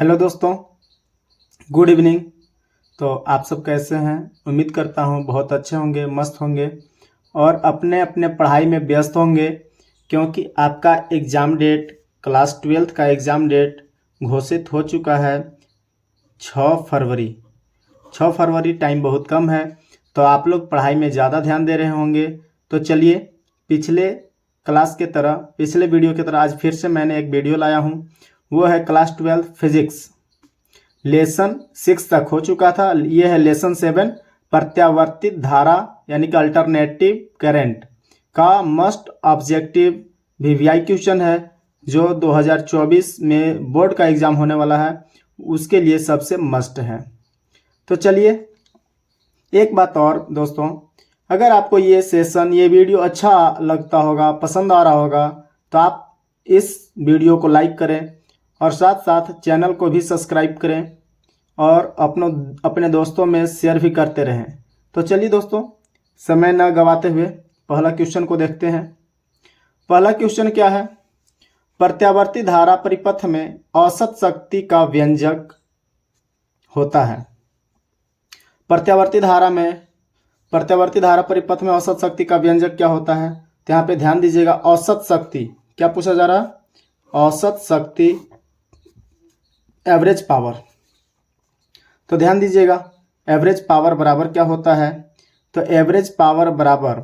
Hello दोस्तों, good evening. तो आप सब कैसे हैं? उम्मीद करता हूं बहुत अच्छे होंगे, मस्त होंगे और अपने अपने पढ़ाई में व्यस्त होंगे, क्योंकि आपका एग्ज़ाम डेट, क्लास 12th का एग्ज़ाम डेट घोषित हो चुका है 6 फरवरी। 6 फरवरी टाइम बहुत कम है, तो आप लोग पढ़ाई में ज़्यादा ध्यान दे रहे होंगे। तो चलिए, पिछले क्लास के तरह, पिछले वीडियो की तरह आज फिर से मैंने एक वीडियो लाया हूँ। वो है क्लास 12 फिजिक्स, लेसन 6 तक हो चुका था। ये है लेसन 7, प्रत्यावर्तित धारा यानी कि अल्टरनेटिव करंट का मस्ट ऑब्जेक्टिव वीवीआई क्वेश्चन है, जो 2024 में बोर्ड का एग्ज़ाम होने वाला है, उसके लिए सबसे मस्ट है। तो चलिए, एक बात और दोस्तों, अगर आपको ये सेशन, ये वीडियो अच्छा लगता होगा, पसंद आ रहा होगा, तो आप इस वीडियो को लाइक करें और साथ साथ चैनल को भी सब्सक्राइब करें और अपने दोस्तों में शेयर भी करते रहें। तो चलिए दोस्तों, समय न गवाते हुए पहला क्वेश्चन को देखते हैं। पहला क्वेश्चन क्या है? प्रत्यावर्ती धारा परिपथ में औसत शक्ति का व्यंजक होता है। प्रत्यावर्ती धारा परिपथ में औसत शक्ति का व्यंजक क्या होता है? तो यहाँ पे ध्यान दीजिएगा, औसत शक्ति क्या पूछा जा रहा है? औसत शक्ति, एवरेज पावर। तो ध्यान दीजिएगा, एवरेज पावर बराबर क्या होता है? तो एवरेज पावर बराबर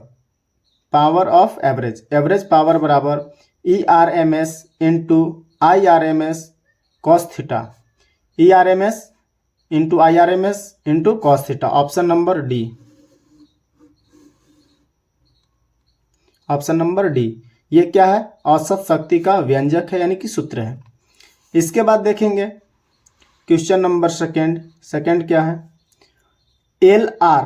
power of average, average power बराबर ERMS into IRMS cos theta, ERMS into IRMS into cos theta. Option number D, option number D. ये क्या है? औसत शक्ति का व्यंजक है, यानी कि सूत्र है। इसके बाद देखेंगे क्वेश्चन नंबर सेकंड क्या है? LR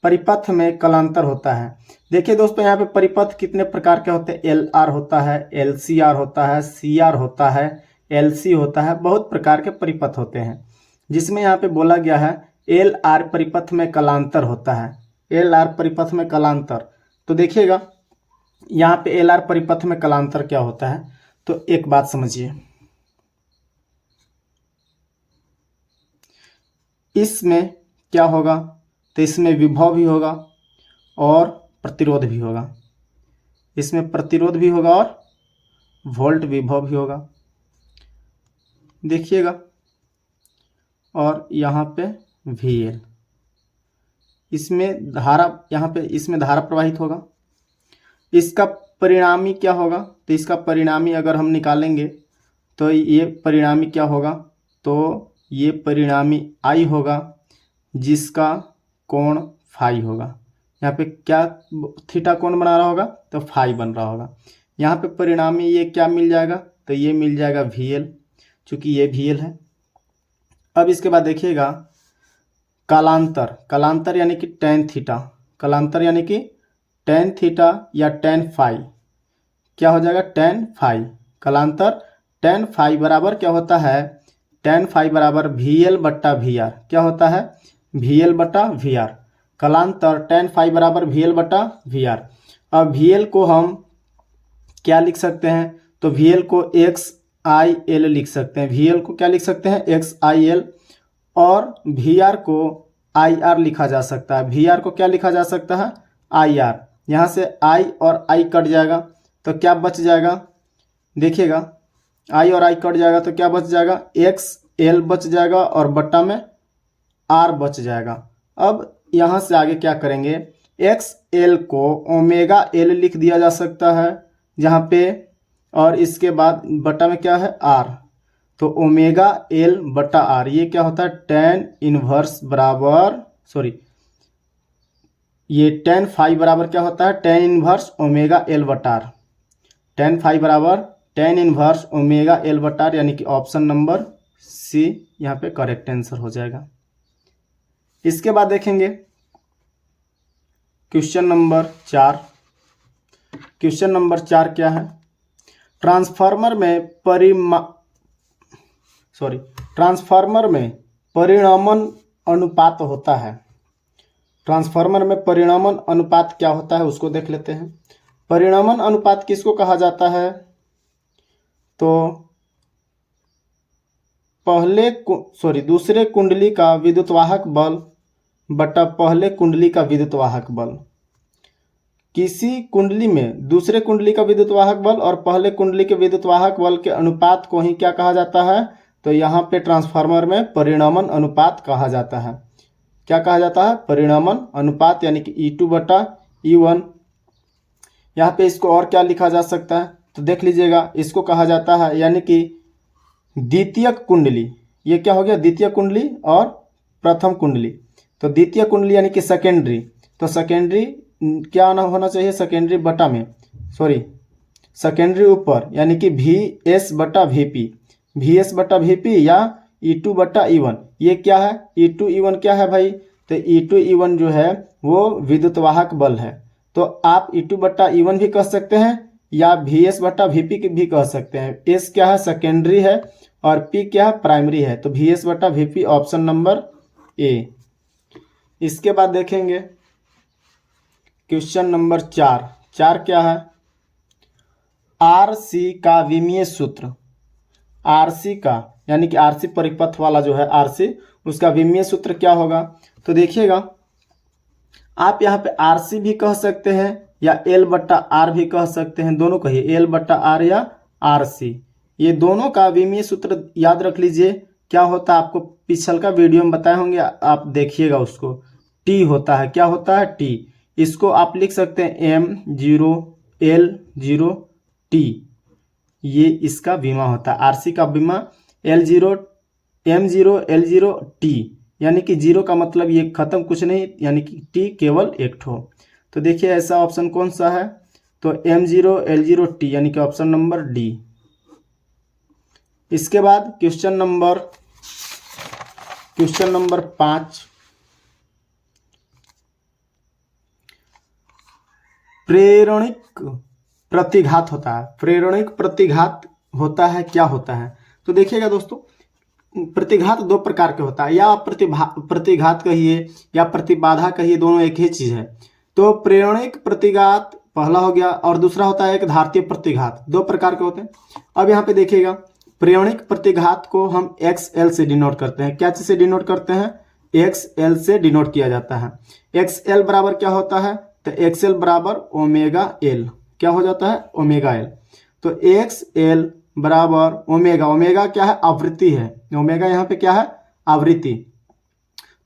परिपथ में कलांतर होता है। देखिए दोस्तों, यहाँ पे परिपथ कितने प्रकार के होते हैं? LR होता है, LCR होता है, CR होता है, LC होता है, बहुत प्रकार के परिपथ होते हैं, जिसमें यहाँ पे बोला गया है LR परिपथ में कलांतर होता है। LR परिपथ में कलांतर, तो देखिएगा यहाँ पे LR परिपथ में कलांतर क्या होता है। तो एक बात समझिए, इसमें क्या होगा? तो इसमें विभव भी होगा और प्रतिरोध भी होगा। इसमें प्रतिरोध भी होगा और वोल्ट विभव भी होगा, देखिएगा। और यहाँ पे VL, इसमें धारा, यहाँ पे इसमें धारा प्रवाहित होगा। इसका परिणामी क्या होगा? तो इसका परिणामी अगर हम निकालेंगे तो ये परिणामी क्या होगा? तो ये परिणामी I होगा, जिसका कोण फाई होगा। यहाँ पे क्या थीटा कोण बना रहा होगा? तो फाई बन रहा होगा। यहाँ पे परिणामी ये क्या मिल जाएगा? तो ये मिल जाएगा VL, चूँकि ये VL है। अब इसके बाद देखिएगा कालांतर यानी कि टेन थीटा, कालांतर यानी कि टेन थीटा या टेन फाई, क्या हो जाएगा? Tan phi. कालांतर टेन फाई बराबर क्या होता है? टेन फाई बराबर VL बट्टा VR। क्या होता है? VL बट्टा VR। कालांतर टेन फाई बराबर VL बट्टा VR। अब VL को हम क्या लिख सकते हैं? तो VL को XIL लिख सकते हैं। VL को क्या लिख सकते हैं? XIL। और VR को IR लिखा जा सकता है। VR को क्या लिखा जा सकता है? IR। यहाँ से I और I कट जाएगा, तो क्या बच जाएगा? देखिएगा, I और I कट जाएगा तो क्या बच जाएगा? XL बच जाएगा और बट्टा में R बच जाएगा। अब यहाँ से आगे क्या करेंगे? XL को ओमेगा L लिख दिया जा सकता है जहाँ पे, और इसके बाद बट्टा में क्या है? R। तो ओमेगा L बट्टा R, ये क्या होता है? टेन इनवर्स बराबर, सॉरी, ये टेन फाई बराबर क्या होता है? टेन इनवर्स ओमेगा L बटा R। टेन फाई बराबर टेन इनवर्स ओमेगा L बटा R, यानी कि ऑप्शन नंबर C यहाँ पे करेक्ट आंसर हो जाएगा। इसके बाद देखेंगे क्वेश्चन नंबर 4। क्वेश्चन नंबर 4 क्या है? ट्रांसफार्मर में परिणामन अनुपात होता है। ट्रांसफार्मर में परिणामन अनुपात क्या होता है, उसको देख लेते हैं। परिणामन अनुपात किसको कहा जाता है? तो दूसरे कुंडली का विद्युतवाहक बल बटा पहले कुंडली का विद्युतवाहक बल। किसी कुंडली में दूसरे कुंडली का विद्युतवाहक बल और पहले कुंडली के विद्युतवाहक बल के अनुपात को ही क्या कहा जाता है? तो यहाँ पे ट्रांसफार्मर में परिणमन अनुपात कहा जाता है। क्या कहा जाता है? परिणमन अनुपात, यानी कि E2 बटा E1। यहाँ पे इसको और क्या लिखा जा सकता है? तो देख लीजिएगा, इसको कहा जाता है यानी कि द्वितीयक कुंडली। ये क्या हो गया? द्वितीय कुंडली और प्रथम कुंडली। तो द्वितीय कुंडली यानी कि सेकेंडरी। तो सेकेंडरी क्या होना चाहिए? सेकेंडरी बटा में सेकेंडरी ऊपर, यानी कि VS बटा VP। VS बटा VP या E2 बटा E1। ये क्या है? E2 E1 क्या है भाई? तो E2 E1 जो है वो विद्युतवाहक बल है। तो आप E2 बटा E1 भी कह सकते हैं या VS बटा VP भी कह सकते हैं। S क्या है? सेकेंडरी है और P क्या है? प्राइमरी है। तो VS बटा VP ऑप्शन नंबर A। इसके बाद देखेंगे क्वेश्चन नंबर 4। 4 क्या है? RC का विमीय सूत्र। RC का यानी कि RC परिपथ वाला जो है RC, उसका विमीय सूत्र क्या होगा? तो देखिएगा, आप यहाँ पे RC भी कह सकते हैं या L बट्टा R भी कह सकते हैं। दोनों कहिए, L बट्टा R या RC। ये दोनों का विमीय सूत्र याद रख लीजिए। क्या होता है? आपको पिछल का वीडियो में बताए होंगे, आप देखिएगा उसको। T होता है। क्या होता है? T। इसको आप लिख सकते हैं M0 L0 T। ये इसका विमा होता है। RC का विमा M0 L0 T, यानी कि 0 का मतलब ये खत्म कुछ नहीं, यानी कि T केवल एक ठो। तो देखिए ऐसा ऑप्शन कौन सा है? तो M0 L0 T, यानी कि ऑप्शन नंबर D। इसके बाद क्वेश्चन नंबर 5। प्रेरणिक प्रतिघात होता है। प्रेरणिक प्रतिघात होता है, क्या होता है? तो देखिएगा दोस्तों, प्रतिघात दो प्रकार के होता है, या प्रतिघात कहिए या प्रतिबाधा कहिए, दोनों एक ही चीज है। तो प्रेरणिक प्रतिघात पहला हो गया और दूसरा होता है एक धारतीय प्रतिघात। दो प्रकार के होते हैं। अब यहाँ पे देखिएगा, प्रेरणिक प्रतिघात को हम XL से डिनोट करते हैं। क्या चीज से डिनोट करते हैं? XL से डिनोट किया जाता है। XL बराबर क्या होता है? तो XL बराबर ओमेगा L। क्या हो जाता है? Omega L। तो XL बराबर ओमेगा, ओमेगा क्या है? आवृत्ति है। ओमेगा यहाँ पे क्या है? आवृत्ति।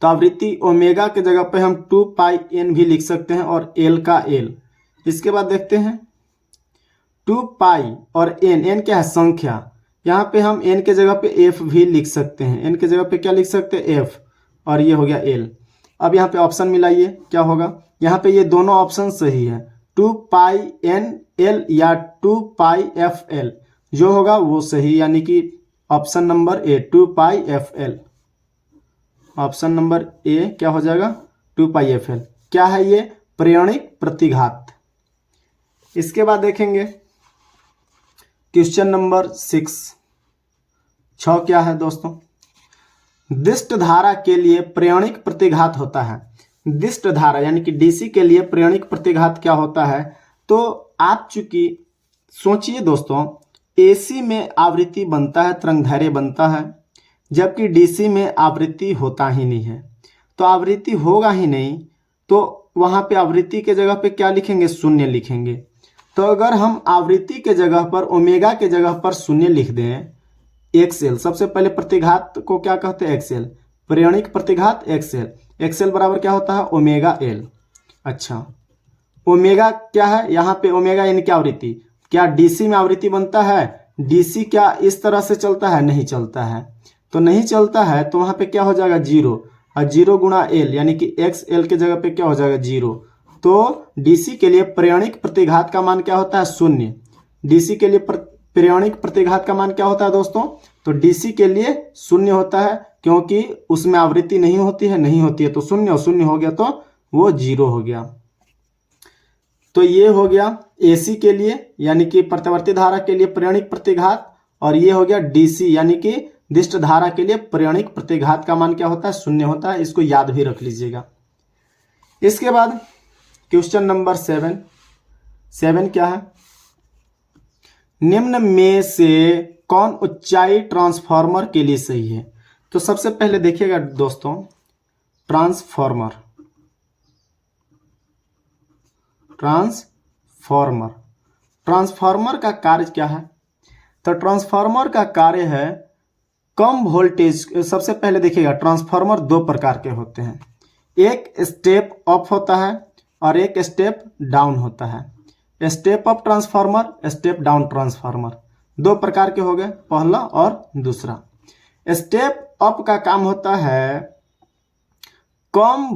तो आवृत्ति ओमेगा के जगह पे हम 2 पाई n भी लिख सकते हैं और L का L। इसके बाद देखते हैं 2 पाई और n क्या है? संख्या। यहाँ पे हम n के जगह पे f भी लिख सकते हैं। n के जगह पे क्या लिख सकते हैं? f। और ये हो गया L। अब यहाँ पे ऑप्शन मिलाइए, क्या होगा? यहाँ पे ये दोनों ऑप्शन सही है। 2 पाई n L या 2 पाई f L जो होगा वो सही, यानी कि option number A 2 pi f L। Option number A क्या हो जाएगा? 2 पाई f L। क्या है ये? प्रेरणिक प्रतिघात। इसके बाद देखेंगे क्वेश्चन नंबर 6 क्या है दोस्तों? दिष्ट धारा के लिए प्रेरणिक प्रतिघात होता है। दिष्ट धारा यानी कि DC के लिए प्रेरणिक प्रतिघात क्या होता है? तो आप चूंकि सोचिए दोस्तों, AC में आवृत्ति बनता है, तरंगदैर्घ्य बनता है, जबकि DC में आवृत्ति होता ही नहीं है। तो आवृत्ति होगा ही नहीं, तो वहां पे आवृत्ति के जगह पे क्या लिखेंगे? शून्य लिखेंगे। तो अगर हम आवृत्ति के जगह पर ओमेगा के जगह पर शून्य लिख दें, XL, सबसे पहले प्रतिघात को क्या कहते हैं? XL। प्रेरणिक प्रतिघात XL। XL बराबर क्या होता है? Omega L। अच्छा, ओमेगा क्या है? यहाँ पे ओमेगा यानी क्या? आवृत्ति। क्या DC में आवृत्ति बनता है? DC क्या इस तरह से चलता है? नहीं चलता है। तो नहीं चलता है तो वहां पे क्या हो जाएगा? 0। और 0 गुणा L, यानी कि XL के जगह पे क्या हो जाएगा? 0। तो DC के लिए प्रेरणिक प्रतिघात का मान क्या होता है? 0। DC के लिए प्रेरणिक प्रतिघात का मान क्या होता है दोस्तों? तो DC के लिए 0 होता है, क्योंकि उसमें आवृत्ति नहीं होती है तो 0 और 0 हो गया तो वो 0 हो गया। तो ये हो गया AC के लिए, यानी कि प्रतिवर्ती धारा के लिए प्रेरणिक प्रतिघात, और ये हो गया DC यानी कि दिष्ट धारा के लिए प्रेरणिक प्रतिघात का मान क्या होता है? 0 होता है। इसको याद भी रख लीजिएगा। इसके बाद क्वेश्चन नंबर 7 क्या है? निम्न में से कौन ऊंचाई ट्रांसफार्मर के लिए सही है? तो सबसे पहले देखिएगा दोस्तों, ट्रांसफार्मर ट्रांसफार्मर का कार्य क्या है? तो ट्रांसफार्मर का कार्य है कम वोल्टेज। सबसे पहले देखिएगा, ट्रांसफार्मर दो प्रकार के होते हैं, एक स्टेप अप होता है और एक स्टेप डाउन होता है। Step up transformer, step down transformer, दो प्रकार के हो गए, पहला और दूसरा। स्टेप अप का काम होता है कम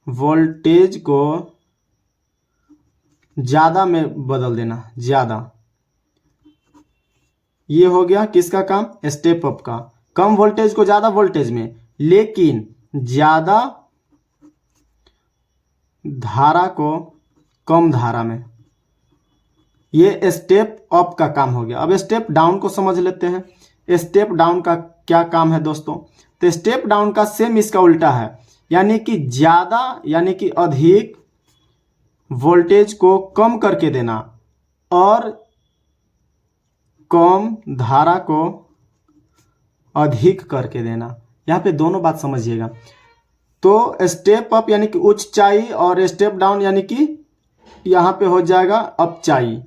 वोल्टेज को ज्यादा में बदल देना, ज्यादा। ये हो गया किसका काम? स्टेप अप का। कम वोल्टेज को ज्यादा वोल्टेज में, लेकिन ज्यादा धारा को कम धारा में, ये स्टेप अप का काम हो गया। अब स्टेप डाउन को समझ लेते हैं। स्टेप डाउन का क्या काम है दोस्तों? तो स्टेप डाउन का सेम इसका उल्टा है, यानी कि ज्यादा, यानी कि अधिक वोल्टेज को कम करके देना और कम धारा को अधिक करके देना। यहाँ पे दोनों बात समझिएगा। तो स्टेप अप यानी कि ऊंचाई और स्टेप डाउन यानी कि यहाँ पे हो जाएगा अपचाई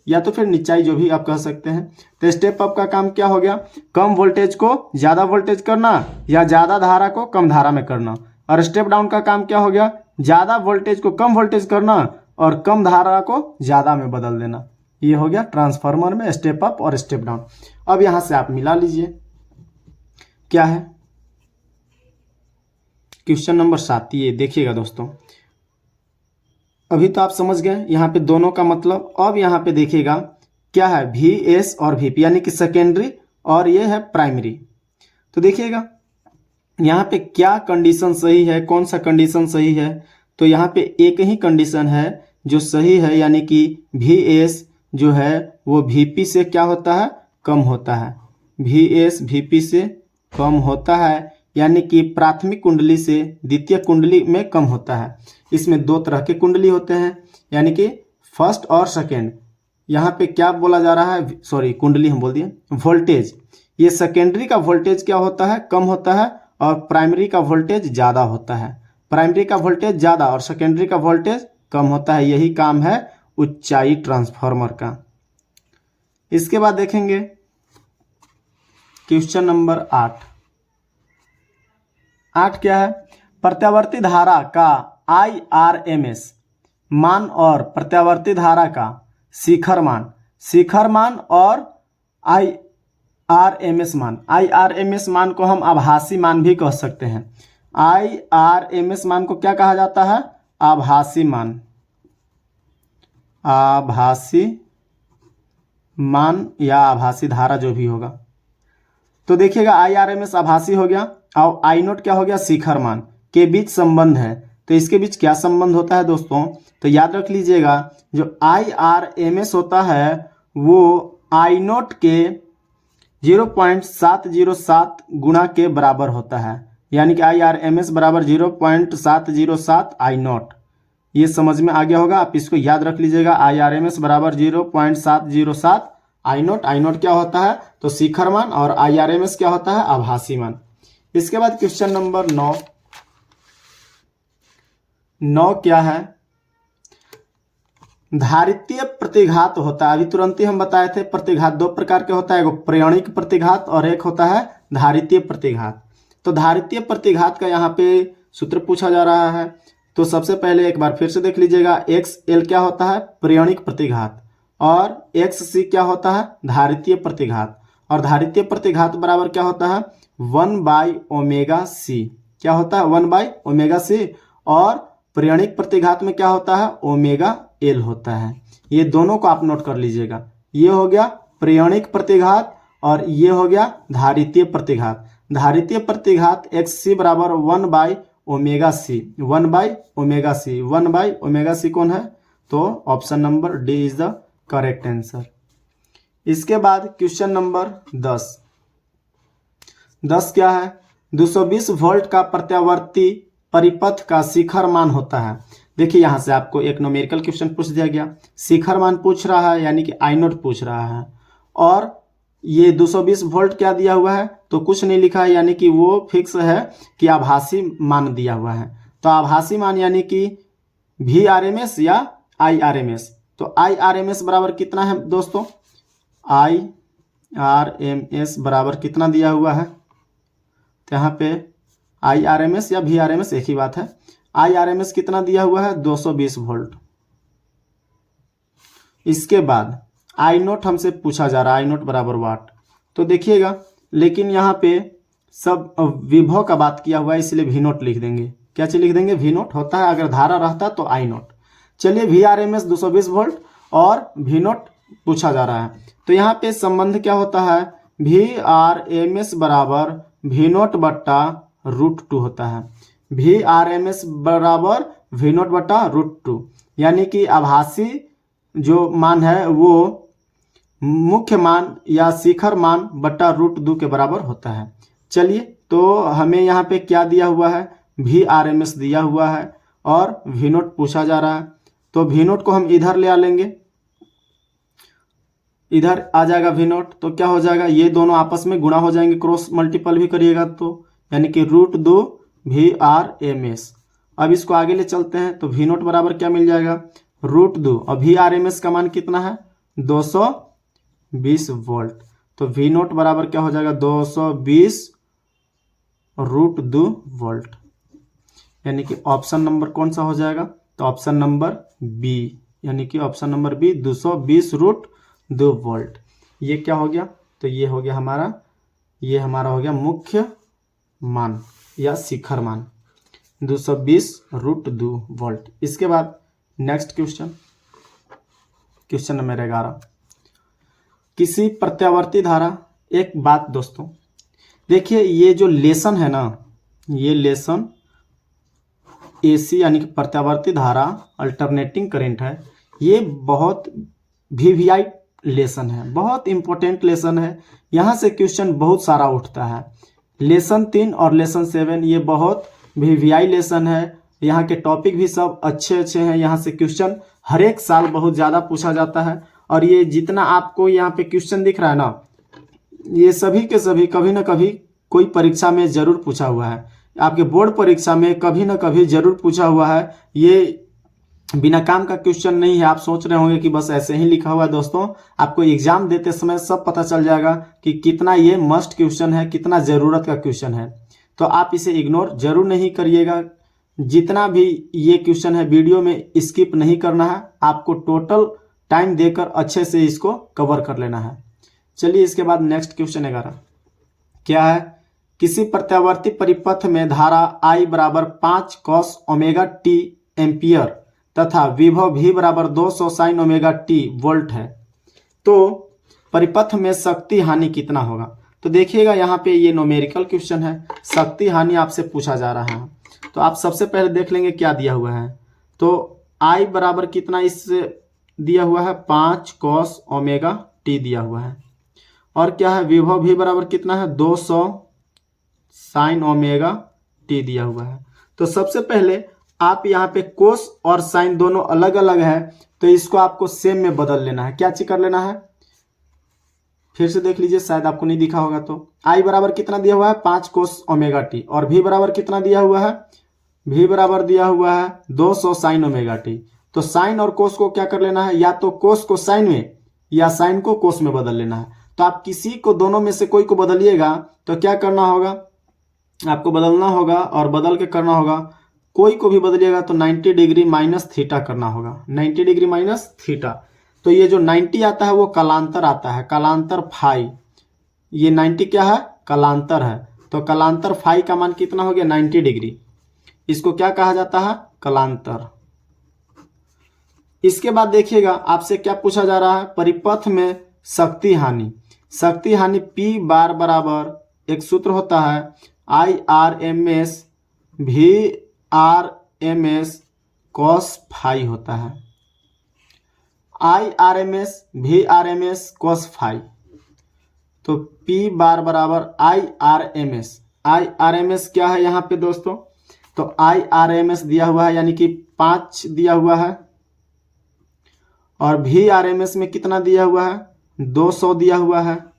या तो फिर निचाई, जो भी आप कह सकते हैं। तो स्टेप अप का काम क्या हो गया? कम वोल्टेज को ज्यादा वोल्टेज करना या ज्यादा धारा को कम धारा में करना। और स्टेप डाउन का काम क्या हो गया? ज्यादा वोल्टेज को कम वोल्टेज करना और कम धारा को ज्यादा में बदल देना। ये हो गया ट्रांसफार्मर में स्टेप अप और स्टेप डाउन। अब यहां से आप मिला लीजिए, क्या है क्वेश्चन नंबर 7। ये देखिएगा दोस्तों, अभी तो आप समझ गए यहाँ पे दोनों का मतलब। अब यहाँ पे देखिएगा क्या है, VS और VP, यानी कि सेकेंडरी और ये है प्राइमरी। तो देखिएगा यहाँ पे क्या कंडीशन सही है, कौन सा कंडीशन सही है? तो यहाँ पे एक ही कंडीशन है जो सही है, यानी कि VS जो है वो VP से क्या होता है? कम होता है। VS VP से कम होता है, यानी कि प्राथमिक कुंडली से द्वितीय कुंडली में कम होता है। इसमें दो तरह के कुंडली होते हैं, यानी कि फर्स्ट और सेकेंड। यहाँ पे क्या बोला जा रहा है, सॉरी कुंडली हम बोल दिए, वोल्टेज। ये सेकेंडरी का वोल्टेज क्या होता है? कम होता है, और प्राइमरी का वोल्टेज ज़्यादा होता है। प्राइमरी का वोल्टेज ज़्यादा और सेकेंडरी का वोल्टेज कम होता है। यही काम है ऊंचाई ट्रांसफार्मर का। इसके बाद देखेंगे क्वेश्चन नंबर 8 क्या है? प्रत्यावर्ती धारा का IRMS मान और प्रत्यावर्ती धारा का शिखर मान और IRMS मान। IRMS मान को हम आभासी मान भी कह सकते हैं। IRMS मान को क्या कहा जाता है? आभासी मान या आभासी धारा, जो भी होगा। तो देखिएगा IRMS आभासी हो गया और I0 क्या हो गया? शिखर मान के बीच संबंध है। तो इसके बीच क्या संबंध होता है दोस्तों? तो याद रख लीजिएगा, जो IRMS होता है वो I0 के 0.707 गुणा के बराबर होता है, यानी कि IRMS बराबर 0.707 I0। ये समझ में आ गया होगा, आप इसको याद रख लीजिएगा। IRMS बराबर 0.707 I0 क्या होता है? तो शिखर मान, और IRMS क्या होता है? आभासी मान। इसके बाद क्वेश्चन नंबर 9 क्या है? धारितीय प्रतिघात होता है। अभी तुरंत ही हम बताए थे प्रतिघात दो प्रकार के होता है, एक प्रेरणिक प्रतिघात और एक होता है धारितीय प्रतिघात। तो धारितीय प्रतिघात का यहाँ पे सूत्र पूछा जा रहा है। तो सबसे पहले एक बार फिर से देख लीजिएगा, XL क्या होता है? प्रेरणिक प्रतिघात, और XC क्या होता है? धारितीय प्रतिघात। और धारितीय प्रतिघात बराबर क्या होता है? 1/ωc। क्या होता है? 1/ωc। और प्रेरणिक प्रतिघात में क्या होता है? ωL होता है। ये दोनों को आप नोट कर लीजिएगा। ये हो गया प्रेरणिक प्रतिघात और ये हो गया धारितीय प्रतिघात। धारितीय प्रतिघात XC बराबर 1/ωc। 1/ωc कौन है? तो option number D is the correct answer. इसके बाद क्वेश्चन नंबर 10 क्या है? 220 वोल्ट का प्रत्यावर्ती परिपथ का शिखर मान होता है। देखिए यहाँ से आपको एक न्यूमेरिकल क्वेश्चन पूछ दिया गया, शिखर मान पूछ रहा है यानी कि आई नोट पूछ रहा है, और ये 220 वोल्ट क्या दिया हुआ है, तो कुछ नहीं लिखा है, यानी कि वो फिक्स है कि आभासी मान दिया हुआ है। तो आभासी मान यानी कि VRMS या IRMS। तो IRMS बराबर कितना है दोस्तों, IRMS बराबर कितना दिया हुआ है, तो यहाँ पे IRMS या VRMS एक ही बात है। IRMS कितना दिया हुआ है, 220 वोल्ट। इसके बाद आई नोट हमसे पूछा जा रहा है, आई नोट बराबर वाट। तो देखिएगा, लेकिन यहाँ पे सब विभव का बात किया हुआ है, इसलिए वी नोट लिख देंगे। क्या चीज लिख देंगे, वी नोट होता है, अगर धारा रहता तो आई नोट। चलिए VRMS 220 वोल्ट और वी नोट पूछा जा रहा है, तो यहाँ पे संबंध क्या होता है, VRMS बराबर वी नोट बट्टा √2 होता है। VRMS बराबर वी नोट बट्टा √2, यानी कि आभासी जो मान है वो मुख्य मान या शिखर मान बट्टा √2 के बराबर होता है। चलिए, तो हमें यहाँ पे क्या दिया हुआ है, VRMS दिया हुआ है और वी नोट पूछा जा रहा है। तो वी नोट को हम इधर ले आ लेंगे, इधर आ जाएगा वी नोट, तो क्या हो जाएगा, ये दोनों आपस में गुणा हो जाएंगे, क्रॉस मल्टीपल भी करिएगा तो, यानी कि √2 VRMS। अब इसको आगे ले चलते हैं, तो वी नोट बराबर क्या मिल जाएगा, √2, और VRMS का मान कितना है, 220 वोल्ट। तो वी नोट बराबर क्या हो जाएगा, 220 √2 वोल्ट, यानी कि ऑप्शन नंबर कौन सा हो जाएगा, तो ऑप्शन नंबर बी, यानी कि ऑप्शन नंबर बी 220 √2 वोल्ट। ये क्या हो गया, तो ये हो गया हमारा, ये हमारा हो गया मुख्य मान या शिखर मान 220 √2 वोल्ट। इसके बाद नेक्स्ट क्वेश्चन, क्वेश्चन नंबर 11, किसी प्रत्यावर्ती धारा। एक बात दोस्तों, देखिए ये जो लेसन है ना, ये लेसन AC यानी कि प्रत्यावर्ती धारा अल्टरनेटिंग करंट है, ये बहुत VVI लेसन है, बहुत इंपॉर्टेंट लेसन है। यहाँ से क्वेश्चन बहुत सारा उठता है। लेसन 3 और लेसन 7 ये बहुत VVI लेसन है। यहाँ के टॉपिक भी सब अच्छे अच्छे हैं। यहाँ से क्वेश्चन हर एक साल बहुत ज़्यादा पूछा जाता है, और ये जितना आपको यहाँ पे क्वेश्चन दिख रहा है ना, ये सभी के सभी कभी ना कभी कोई परीक्षा में जरूर पूछा हुआ है। आपके बोर्ड परीक्षा में कभी ना कभी जरूर पूछा हुआ है। ये बिना काम का क्वेश्चन नहीं है। आप सोच रहे होंगे कि बस ऐसे ही लिखा हुआ है। दोस्तों, आपको एग्जाम देते समय सब पता चल जाएगा कि कितना ये मस्ट क्वेश्चन है, कितना ज़रूरत का क्वेश्चन है। तो आप इसे इग्नोर जरूर नहीं करिएगा। जितना भी ये क्वेश्चन है वीडियो में स्किप नहीं करना है, आपको टोटल टाइम देकर अच्छे से इसको कवर कर लेना है। चलिए, इसके बाद नेक्स्ट क्वेश्चन 11 क्या है, किसी प्रत्यावर्ती परिपथ में धारा I बराबर 5 cos ωt एम्पियर तथा विभव V बराबर 200 sin ωt वोल्ट है, तो परिपथ में शक्ति हानि कितना होगा। तो देखिएगा, यहाँ पे ये न्यूमेरिकल क्वेश्चन है, शक्ति हानि आपसे पूछा जा रहा है। तो आप सबसे पहले देख लेंगे क्या दिया हुआ है। तो I बराबर कितना इससे दिया हुआ है, 5 cos ωt दिया हुआ है, और क्या है, विभव V बराबर कितना है, 200 sin ωt दिया हुआ है। तो सबसे पहले आप यहाँ पे कोस और साइन दोनों अलग अलग है, तो इसको आपको सेम में बदल लेना है। क्या चीज कर लेना है, फिर से देख लीजिए, शायद आपको नहीं दिखा होगा। तो I बराबर कितना दिया हुआ है, 5 cos ωt, और V बराबर कितना दिया हुआ है, V बराबर दिया हुआ है 200 sin ωt। तो साइन और कोस को क्या कर लेना है, या तो कोस को साइन में या साइन को कोस में बदल लेना है। तो आप किसी को दोनों में से कोई को बदलिएगा तो क्या करना होगा, आपको बदलना होगा और बदल के करना होगा। कोई को भी बदलिएगा तो 90 डिग्री माइनस थीटा करना होगा, 90 डिग्री माइनस थीटा। तो ये जो 90 आता है वो कालांतर आता है, कालांतर फाई। ये 90 क्या है, कालांतर है। तो कालांतर फाई का मान कितना हो गया, 90 डिग्री। इसको क्या कहा जाता है, कालांतर। इसके बाद देखिएगा, आपसे क्या पूछा जा रहा है, परिपथ में शक्ति हानि। शक्ति हानि P बार बराबर एक सूत्र होता है IRMS VRMS cos फाई होता है, IRMS VRMS cos फाई। तो P बार बराबर IRMS। IRMS क्या है यहाँ पे दोस्तों, तो तो IRMS दिया हुआ है यानी कि 5 दिया हुआ है, और VRMS में कितना दिया हुआ है 200 दिया हुआ है।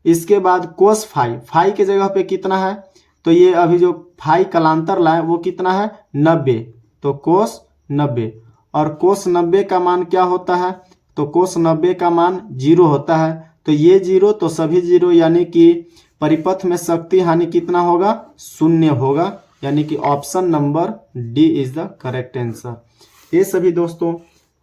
इसके बाद कोस फाई के जगह पे कितना है, तो ये अभी जो फाई कलांतर लाए वो कितना है 90, तो कोस 90, और कोस 90 का मान क्या होता है, तो कोस 90 का मान 0 होता है। तो ये 0 तो सभी 0 यानी कि परिपथ में शक्ति हानि कितना होगा 0 होगा, यानी कि option number D is the correct answer. ये सभी दोस्तों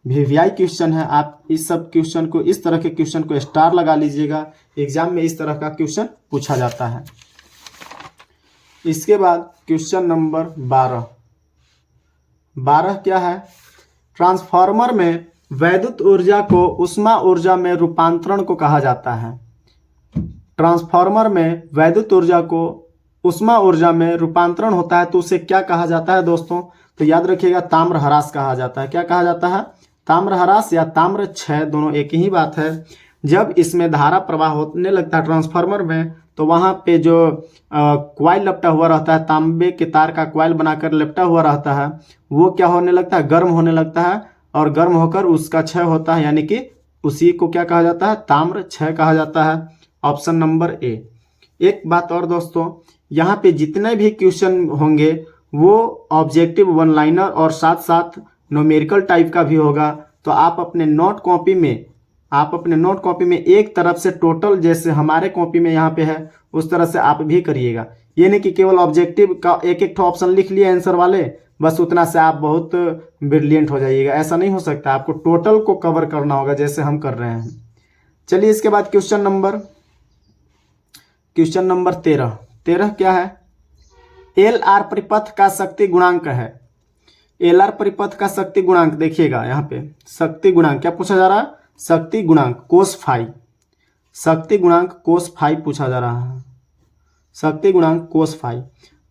VVI क्वेश्चन है। आप इस सब क्वेश्चन को, इस तरह के क्वेश्चन को स्टार लगा लीजिएगा, एग्जाम में इस तरह का क्वेश्चन पूछा जाता है। इसके बाद क्वेश्चन नंबर 12 क्या है, ट्रांसफार्मर में वैद्युत ऊर्जा को उष्मा ऊर्जा में रूपांतरण को कहा जाता है। ट्रांसफार्मर में वैद्युत ऊर्जा को उष्मा ऊर्जा में रूपांतरण होता है तो उसे क्या कहा जाता है दोस्तों, तो याद रखिएगा ताम्र ह्रास कहा जाता है। क्या कहा जाता है, ताम्र ह्रास या ताम्र क्षय, दोनों एक ही बात है। जब इसमें धारा प्रवाह होने लगता है ट्रांसफार्मर में, तो वहाँ पे जो क्वाइल लपटा हुआ रहता है, तांबे के तार का क्वाइल बनाकर लपटा हुआ रहता है, वो क्या होने लगता है, गर्म होने लगता है, और गर्म होकर उसका क्षय होता है, यानी कि उसी को क्या कहा जाता है, ताम्र क्षय कहा जाता है। Option number A. एक बात और दोस्तों, यहाँ पे जितने भी क्वेश्चन होंगे वो ऑब्जेक्टिव वन लाइनर और साथ साथ न्यूमेरिकल टाइप का भी होगा। तो आप अपने नोट कॉपी में एक तरफ से टोटल, जैसे हमारे कॉपी में यहाँ पे है उस तरह से आप भी करिएगा। ये नहीं कि केवल ऑब्जेक्टिव का एक ऑप्शन लिख लिए आंसर वाले, बस उतना से आप बहुत ब्रिलियंट हो जाइएगा, ऐसा नहीं हो सकता। आपको टोटल को कवर करना होगा जैसे हम कर रहे हैं। चलिए इसके बाद क्वेश्चन नंबर 13 क्या है, LR परिपथ का शक्ति गुणांक है। LR परिपथ का शक्ति गुणांक देखिएगा, यहाँ पे शक्ति गुणांक क्या पूछा जा रहा है, शक्ति गुणांक कोस फाई, शक्ति गुणांक कोस फाई पूछा जा रहा है, शक्ति गुणांक कोस फाई।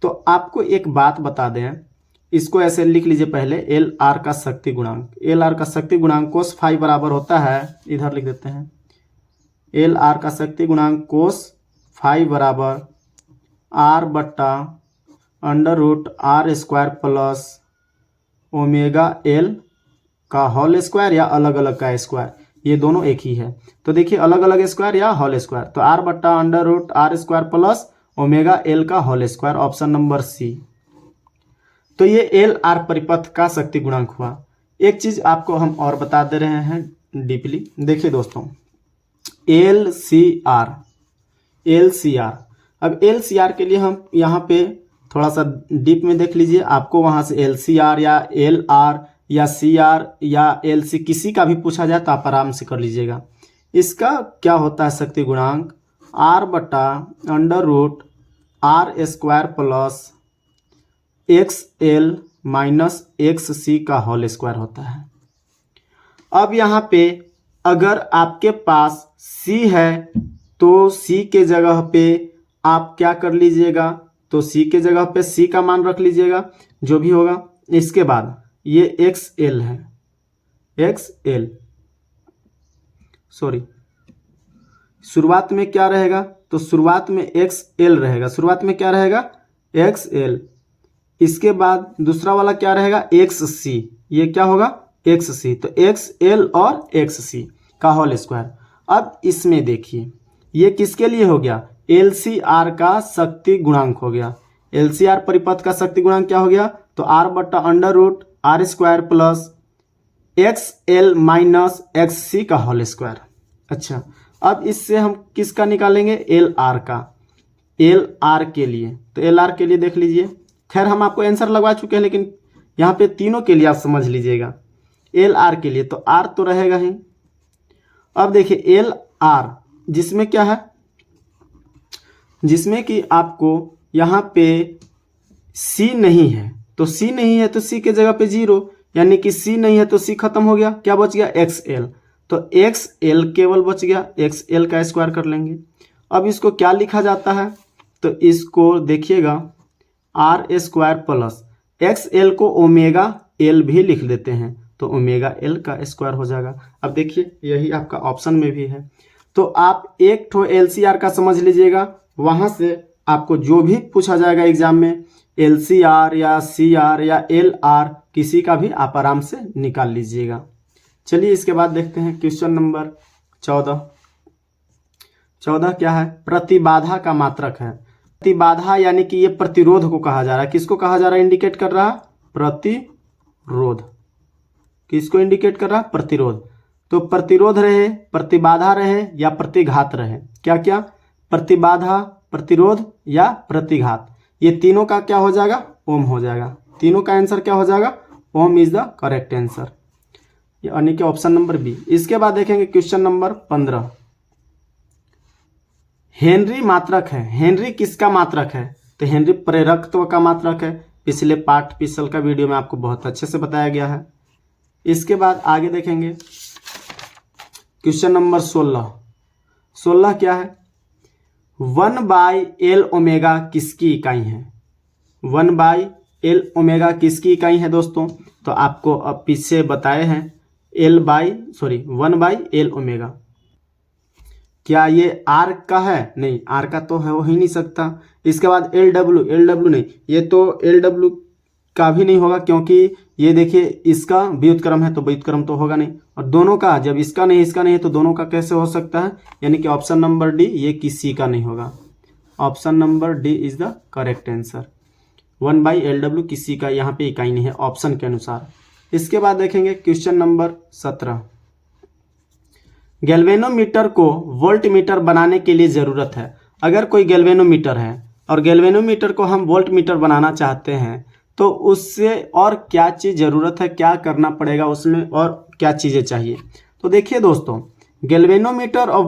तो आपको एक बात बता दें, इसको ऐसे लिख लीजिए पहले, LR का शक्ति गुणांक कोस फाई बराबर होता है, इधर लिख देते हैं, LR का शक्ति गुणांक कोस फाई बराबर R बट्टा √R² प्लस ओमेगा L का होल स्क्वायर या अलग अलग का स्क्वायर, ये दोनों एक ही है। तो देखिए अलग अलग स्क्वायर या होल स्क्वायर, तो R बट्टा √R² प्लस ओमेगा L का whole square, option number C. तो ये LR परिपथ का शक्ति गुणांक हुआ। एक चीज आपको हम और बता दे रहे हैं डीपली, देखिए दोस्तों, LCR। अब LCR के लिए हम यहाँ पे थोड़ा सा डीप में देख लीजिए, आपको वहाँ से LCR या LR या CR या LC किसी का भी पूछा जाए तो आप आराम से कर लीजिएगा। इसका क्या होता है शक्ति गुणांक, R बटा √R² plus XL minus XC का होल स्क्वायर होता है। अब यहाँ पे अगर आपके पास C है तो C के जगह पे आप क्या कर लीजिएगा, तो C के जगह पे C का मान रख लीजिएगा जो भी होगा। इसके बाद ये XL है, शुरुआत में क्या रहेगा, तो शुरुआत में XL रहेगा, शुरुआत में क्या रहेगा XL। इसके बाद दूसरा वाला क्या रहेगा XC, ये क्या होगा XC, तो XL और XC का होल स्क्वायर। अब इसमें देखिए ये किसके लिए हो गया, LCR का शक्ति गुणांक हो गया। LCR परिपथ का शक्ति गुणांक क्या हो गया, तो R बट्टा √R² plus XL minus XC का होल स्क्वायर। अच्छा, अब इससे हम किसका निकालेंगे, LR का, LR के लिए। तो LR के लिए देख लीजिए, खैर हम आपको आंसर लगवा चुके हैं लेकिन यहाँ पे तीनों के लिए आप समझ लीजिएगा। LR के लिए तो R तो रहेगा ही। अब देखिए LR जिसमें क्या है, जिसमें कि आपको यहाँ पे C नहीं है, तो C नहीं है तो C के जगह पे 0, यानी कि C नहीं है तो C खत्म हो गया, क्या बच गया XL, तो XL केवल बच गया, XL का स्क्वायर कर लेंगे। अब इसको क्या लिखा जाता है, तो इसको देखिएगा R² प्लस XL को ओमेगा L भी लिख देते हैं, तो ओमेगा L का स्क्वायर हो जाएगा। अब देखिए यही आपका ऑप्शन में भी है, तो आप एक ठो LCR का समझ लीजिएगा, वहां से आपको जो भी पूछा जाएगा एग्जाम में, LCR या CR या LR, किसी का भी आप आराम से निकाल लीजिएगा। चलिए इसके बाद देखते हैं क्वेश्चन नंबर 14 क्या है? प्रतिबाधा का मात्रक है। प्रतिबाधा यानी कि ये प्रतिरोध को कहा जा रहा है। किसको कहा जा रहा है? इंडिकेट कर रहा है प्रतिरोध। किसको इंडिकेट कर रहा है? प्रतिरोध। तो प्रतिरोध रहे, प्रतिबाधा रहे या प्रतिघात रहे, क्या क्या? प्रतिबाधा, प्रतिरोध या प्रतिघात, ये तीनों का क्या हो जाएगा? ओम हो जाएगा। तीनों का आंसर क्या हो जाएगा? ओम इज द करेक्ट आंसर, यानी कि ऑप्शन नंबर बी। इसके बाद देखेंगे क्वेश्चन नंबर 15। हेनरी मात्रक है। हेनरी किसका मात्रक है? तो हेनरी प्रेरकत्व का मात्रक है। पिछले पार्ट पिछल का वीडियो में आपको बहुत अच्छे से बताया गया है। इसके बाद आगे देखेंगे क्वेश्चन नंबर 16 क्या है? 1/L ओमेगा किसकी इकाई है? 1/L ओमेगा किसकी इकाई है दोस्तों? तो आपको अब पीछे बताए हैं 1/L ओमेगा। क्या ये R का है? नहीं, R का तो हो ही नहीं सकता। इसके बाद LW नहीं, ये तो LW का भी नहीं होगा, क्योंकि ये देखिए इसका व्युत्क्रम है तो व्युत्क्रम तो होगा नहीं, और दोनों का, जब इसका नहीं इसका नहीं है तो दोनों का कैसे हो सकता है? यानी कि ऑप्शन नंबर डी, ये किसी का नहीं होगा। Option number D is the correct answer. 1/LW किसी का यहाँ पे इकाई नहीं है ऑप्शन के अनुसार। इसके बाद देखेंगे क्वेश्चन नंबर 17। गैल्वेनोमीटर को वोल्टमीटर बनाने के लिए ज़रूरत है। अगर कोई गैल्वेनोमीटर है और गैल्वेनोमीटर को हम वोल्टमीटर बनाना चाहते हैं तो उससे और क्या चीज़ ज़रूरत है, क्या करना पड़ेगा उसमें, और क्या चीज़ें चाहिए? तो देखिए दोस्तों, गैल्वेनोमीटर और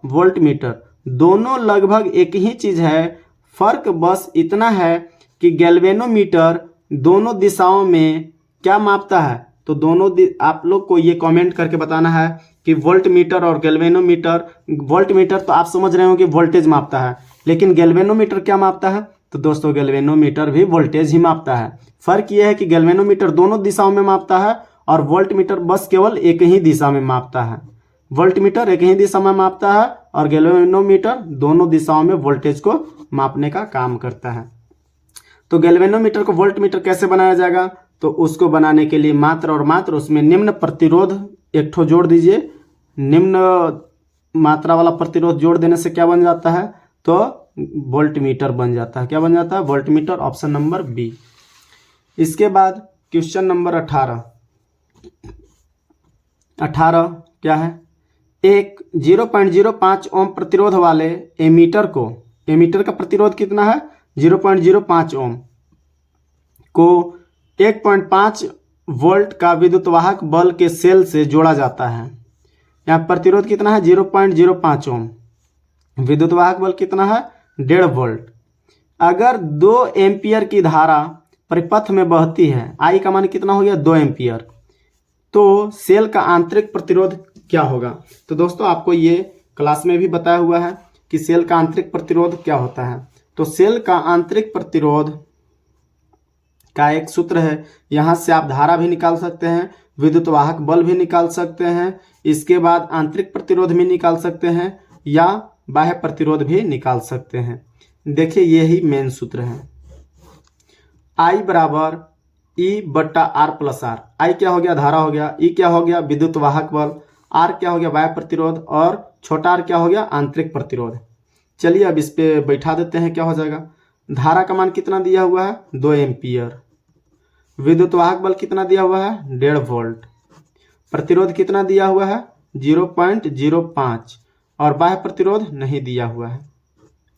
वोल्टमीटर दोनों लगभग एक ही चीज़ है। फर्क बस इतना है कि गैल्वेनोमीटर दोनों दिशाओं में क्या मापता है? तो दोनों आप लोग को ये कमेंट करके बताना है कि वोल्टमीटर और गैल्वेनोमीटर। वोल्टमीटर तो आप समझ रहे हो कि वोल्टेज मापता है, लेकिन गैल्वेनोमीटर क्या मापता है? तो दोस्तों गैल्वेनोमीटर भी वोल्टेज ही मापता है। फर्क यह है कि गैल्वेनोमीटर दोनों दिशाओं में मापता है और वोल्टमीटर बस केवल एक ही दिशा में मापता है। वोल्टमीटर एक ही दिशा में मापता है और गैल्वेनोमीटर दोनों दिशाओं में वोल्टेज को मापने का काम करता है। तो गैल्वेनोमीटर को वोल्टमीटर कैसे बनाया जाएगा? तो उसको बनाने के लिए मात्र और मात्र उसमें निम्न प्रतिरोध एक ठो जोड़ दीजिए। निम्न मात्रा वाला प्रतिरोध जोड़ देने से क्या बन जाता है? तो वोल्टमीटर बन जाता है। क्या बन जाता है? Voltmeter, option number B. इसके बाद क्वेश्चन नंबर 18 क्या है? एक 0.05 ओम प्रतिरोध वाले एमीटर को, एमीटर का प्रतिरोध कितना है? 0.05 ओम को 1.5 वोल्ट का विद्युतवाहक बल के सेल से जोड़ा जाता है। यहाँ प्रतिरोध कितना है? 0.05 ओम। विद्युतवाहक बल कितना है? 1.5 वोल्ट। अगर 2 एम्पियर की धारा परिपथ में बहती है, आई का मान कितना हो गया? 2 एम्पियर, तो सेल का आंतरिक प्रतिरोध क्या होगा? तो दोस्तों आपको ये क्लास में भी बताया हुआ है कि सेल का आंतरिक प्रतिरोध क्या होता है। तो सेल का आंतरिक प्रतिरोध का एक सूत्र है। यहाँ से आप धारा भी निकाल सकते हैं, विद्युतवाहक बल भी निकाल सकते हैं, इसके बाद आंतरिक प्रतिरोध भी निकाल सकते हैं या बाह्य प्रतिरोध भी निकाल सकते हैं। देखिए यही मेन सूत्र है। I बराबर E/R+R। आई क्या हो गया? धारा हो गया। E क्या हो गया? विद्युतवाहक बल। R क्या हो गया? बाह्य प्रतिरोध। और छोटा r क्या हो गया? आंतरिक प्रतिरोध। चलिए अब इस पे बैठा देते हैं, क्या हो जाएगा? धारा का मान कितना दिया हुआ है? 2 एम्पियर। विद्युतवाहक बल कितना दिया हुआ है? 1.5 वोल्ट। प्रतिरोध कितना दिया हुआ है? 0.05। और बाह्य प्रतिरोध नहीं दिया हुआ है।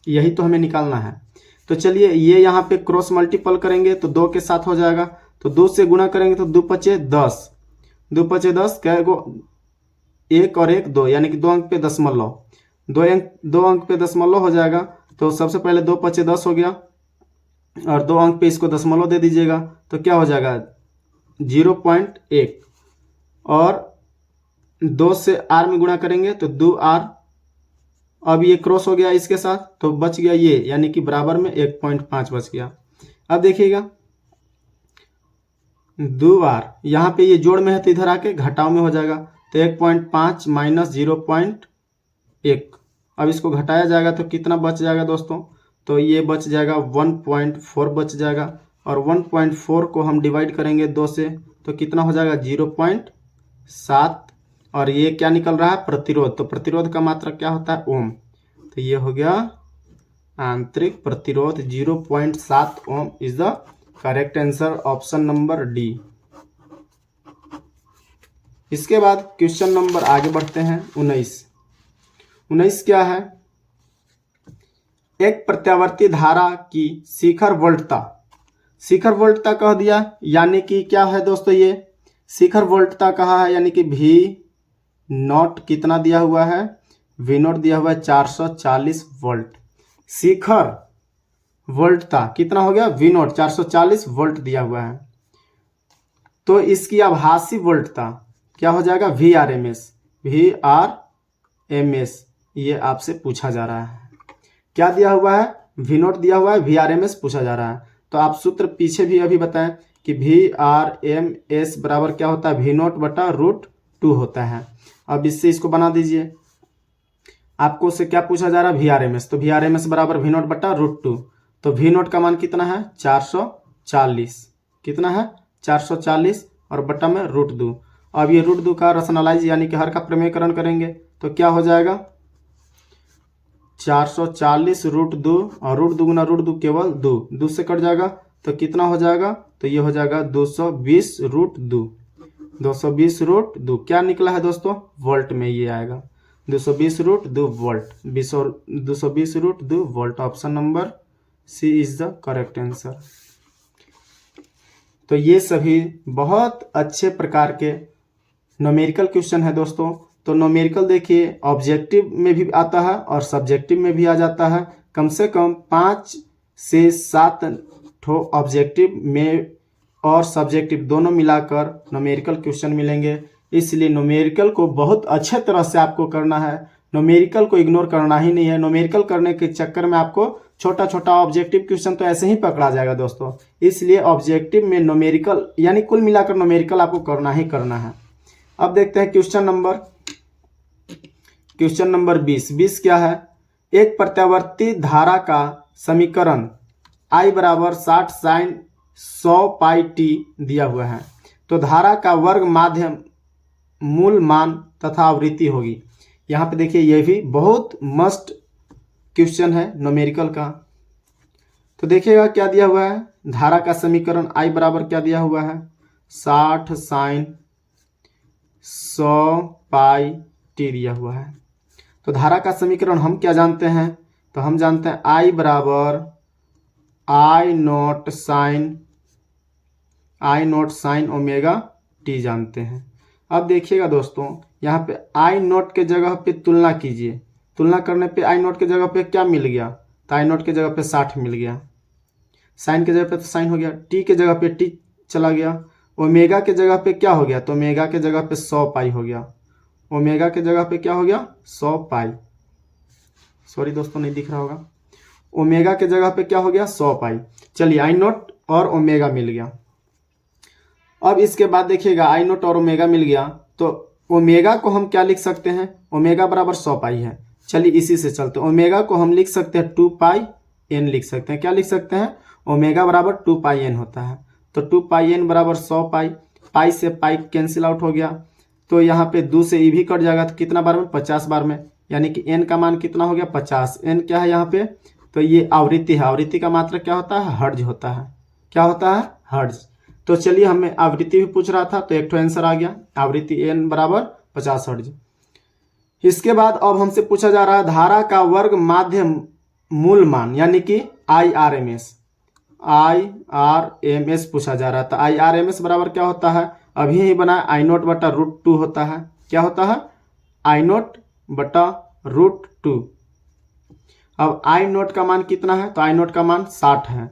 यही तो हमें निकालना है। तो चलिए ये यहाँ पे क्रॉस मल्टीपल करेंगे तो 2 के साथ हो जाएगा, तो 2 से गुणा करेंगे तो 2 पचे 10। 2 पचे 10, क्या गो 1 और 1 2, यानी कि 2 अंक पे दशमलव, 2 अंक पे दशमलव हो जाएगा। तो सबसे पहले 2 पचे 10 हो गया और 2 अंक पे इसको दशमलव दे दीजिएगा, तो क्या हो जाएगा? 0.1। और 2 से r में गुणा करेंगे तो 2r। अब ये क्रॉस हो गया इसके साथ, तो बच गया ये, यानी कि बराबर में 1.5 बच गया। अब देखिएगा 2r, यहाँ पे ये जोड़ में है तो इधर आके घटाव में हो जाएगा, तो 1.5 माइनस 0.1, अब इसको घटाया जाएगा तो कितना बच जाएगा दोस्तों, तो ये बच जाएगा 1.4 बच जाएगा। और 1.4 को हम डिवाइड करेंगे 2 से तो कितना हो जाएगा 0.7। और ये क्या निकल रहा है प्रतिरोध, तो प्रतिरोध का मात्रा क्या होता है ओम, तो ये हो गया आंतरिक प्रतिरोध 0.7 ohm is the correct answer, option number D. इसके बाद क्वेश्चन नंबर आगे बढ़ते हैं 19 क्या है, एक प्रत्यावर्ती धारा की शिखर वोल्टता कह दिया, यानी कि क्या है दोस्तों, ये शिखर वोल्टता कहा है, यानी कि भी नॉट कितना दिया हुआ है, वी नॉट दिया हुआ है 440 वोल्ट। शिखर वोल्टता कितना हो गया, वी नॉट 440 वोल्ट दिया हुआ है। तो इसकी आभासी वोल्टता क्या हो जाएगा VRMS, ये आपसे पूछा जा रहा है। क्या दिया हुआ है, वी नॉट दिया हुआ है, VRMS पूछा जा रहा है। तो आप सूत्र पीछे भी अभी बताएं कि VRMS बराबर क्या होता है, वी नॉट बटा √2 होता है। अब इससे इसको बना दीजिए, आपको उससे क्या पूछा जा रहा है VRMS, तो VRMS बराबर वी नॉट बटा √2। तो वी नॉट का मान कितना है 440, कितना है 440 और बटा में √2। अब ये √2 का रैशनलाइज यानी कि हर का प्रमेयकरण करेंगे तो क्या हो जाएगा 440 √2 और √2 गुना √2 केवल 2 से कट जाएगा तो कितना हो जाएगा, तो ये हो जाएगा 220 √2। 220 √2 क्या निकला है दोस्तों, वोल्ट में ये आएगा 220 √2 volt, 220 √2 volt. Option number C is the correct answer. तो ये सभी बहुत अच्छे प्रकार के न्यूमेरिकल क्वेश्चन है दोस्तों। तो न्यूमेरिकल देखिए ऑब्जेक्टिव में भी आता है और सब्जेक्टिव में भी आ जाता है। कम से कम 5 से 7 ठो ऑब्जेक्टिव में और सब्जेक्टिव दोनों मिलाकर न्यूमेरिकल क्वेश्चन मिलेंगे। इसलिए न्यूमेरिकल को बहुत अच्छे तरह से आपको करना है, न्यूमेरिकल को इग्नोर करना ही नहीं है। न्यूमेरिकल करने के चक्कर में आपको छोटा छोटा ऑब्जेक्टिव क्वेश्चन तो ऐसे ही पकड़ा जाएगा दोस्तों। इसलिए ऑब्जेक्टिव में न्यूमेरिकल यानी कुल मिलाकर न्यूमेरिकल आपको करना ही करना है। अब देखते हैं क्वेश्चन नंबर 20 क्या है, एक प्रत्यावर्ती धारा का समीकरण I बराबर 60 sin 100 पाई टी दिया हुआ है। तो धारा का वर्ग माध्यम मूल मान तथा आवृत्ति होगी। यहाँ पे देखिए ये भी बहुत मस्ट क्वेश्चन है न्यूमेरिकल का। तो देखिएगा क्या दिया हुआ है, धारा का समीकरण I बराबर क्या दिया हुआ है 60 sin 100 पाई टी दिया हुआ है। तो धारा का समीकरण हम क्या जानते हैं, तो हम जानते हैं I बराबर I not sine omega T जानते हैं। अब देखिएगा दोस्तों यहाँ पे I नॉट के जगह पे तुलना कीजिए, तुलना करने पे I नॉट के जगह पे क्या मिल गया, तो I नॉट के जगह पे 60 मिल गया, साइन के जगह पे तो साइन हो गया, टी के जगह पे टी चला गया, ओमेगा के जगह पे क्या हो गया, तो ओमेगा के जगह पे 100 पाई हो गया, ओमेगा के जगह पे क्या हो गया 100 पाई, सॉरी दोस्तों नहीं दिख रहा होगा, ओमेगा के जगह पे क्या हो गया 100 पाई। चलिए I नॉट और ओमेगा मिल गया। अब इसके बाद देखिएगा I नॉट और ओमेगा मिल गया तो ओमेगा को हम क्या लिख सकते हैं, ओमेगा बराबर 100 पाई है। चलिए इसी से चलते, ओमेगा को हम लिख सकते हैं 2 पाई n लिख सकते हैं। क्या लिख सकते हैं, ओमेगा बराबर 2 पाई n होता है। तो 2 पाई n बराबर 100 पाई, पाई से पाई कैंसिल आउट हो गया तो यहाँ पे 2 से ई भी कट जाएगा तो कितना बार में 50 बार में, यानी कि n का मान कितना हो गया 50। n क्या है यहाँ पे, तो ये आवृत्ति है, आवृत्ति का मात्रा क्या होता है हर्ट्ज होता है, क्या होता है हर्ट्ज। तो चलिए हमें आवृत्ति भी पूछ रहा था तो एक आंसर आ गया, आवृत्ति n बराबर 50 हर्ट्ज। इसके बाद अब हमसे पूछा जा रहा है धारा का वर्ग माध्य मूल मान यानी कि IRMS पूछा जा रहा था। IRMS बराबर क्या होता है, अभी ही बना I नॉट बटा √2 होता है। क्या होता है I नॉट बटा √2। अब I नॉट का मान कितना है, तो I नॉट का मान 60 है,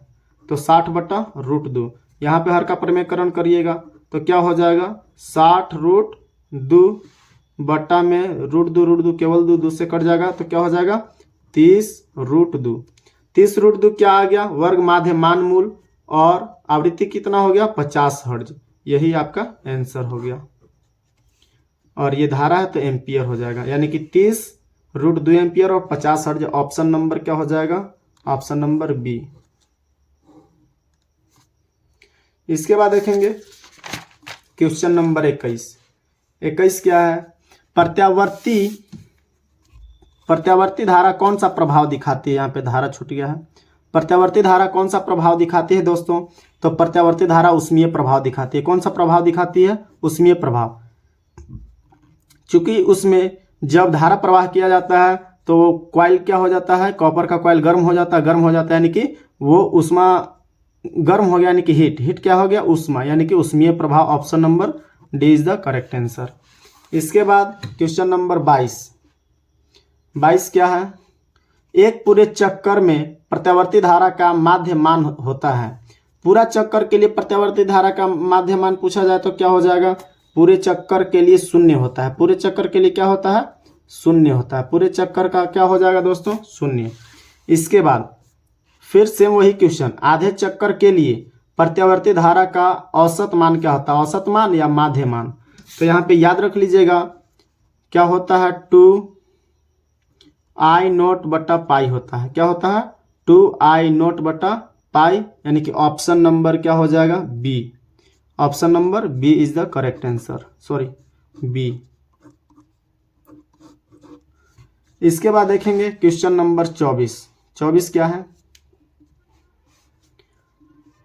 तो 60 बटा √2। यहाँ पे हर का प्रमेयकरण करिएगा तो क्या हो जाएगा 60 √2 बटा में √2 केवल 2 से कट जाएगा तो क्या हो जाएगा 30 √2। 30 √2 क्या आ गया, वर्ग माध्य मान मूल और आवृत्ति कितना हो गया 50 हर्ट्ज। यही आपका आंसर हो गया और ये धारा है तो एम्पियर हो जाएगा, यानी कि 30 √2 एम्पियर और 50 हर्ट्ज। ऑप्शन नंबर क्या हो जाएगा? Option number B. इसके बाद देखेंगे क्वेश्चन नंबर 21 क्या है? प्रत्यावर्ती धारा कौन सा प्रभाव दिखाती है? यहाँ पे धारा छूट गया है। प्रत्यावर्ती धारा कौन सा प्रभाव दिखाती है दोस्तों? तो प्रत्यावर्ती धारा उष्मीय प्रभाव दिखाती है। कौन सा प्रभाव दिखाती है? उष्मीय प्रभाव। चूंकि उसमें जब धारा प्रवाह किया जाता है तो कॉइल क्या हो जाता है? कॉपर का कॉइल गर्म हो जाता है, यानी कि वो उष्मा गर्म हो गया, यानी कि हीट क्या हो गया? उष्मा, यानी कि उष्मीय प्रभाव। Option number D is the correct answer. इसके बाद क्वेश्चन नंबर 22 क्या है? एक पूरे चक्कर में प्रत्यावर्ती धारा का माध्य मान होता है। पूरा चक्कर के लिए प्रत्यावर्ती धारा का माध्य मान पूछा जाए तो क्या हो जाएगा? पूरे चक्कर के लिए 0 होता है। पूरे चक्कर के लिए क्या होता है? 0 होता है। पूरे चक्कर का क्या हो जाएगा दोस्तों? 0। इसके बाद फिर से वही क्वेश्चन, आधे चक्कर के लिए प्रत्यावर्ती धारा का औसत मान क्या होता है? औसत मान या माध्य मान? तो यहाँ पे याद रख लीजिएगा क्या होता है? 2I0/π होता है। क्या होता है? 2I0/π, यानी कि ऑप्शन नंबर क्या हो जाएगा? B. Option number B is the correct answer, sorry B. इसके बाद देखेंगे क्वेश्चन नंबर 24 क्या है?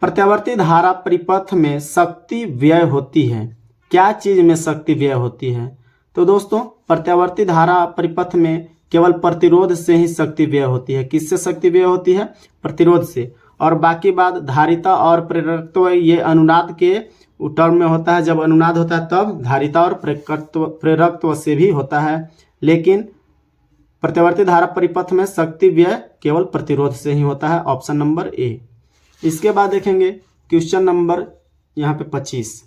प्रत्यावर्ती धारा परिपथ में शक्ति व्यय होती है। क्या चीज में शक्ति व्यय होती है? तो दोस्तों प्रत्यावर्ती धारा परिपथ में केवल प्रतिरोध से ही शक्ति व्यय होती है। किससे शक्ति व्यय होती है? प्रतिरोध से। और बाकी बात धारिता और प्रेरकत्व, ये अनुनाद के टर्म में होता है। जब अनुनाद होता है तब धारिता और प्रेरकत्व से भी होता है, लेकिन प्रत्यावर्ती धारा परिपथ में शक्ति व्यय केवल प्रतिरोध से ही होता है। Option number A. इसके बाद देखेंगे क्वेश्चन नंबर यहाँ पे 25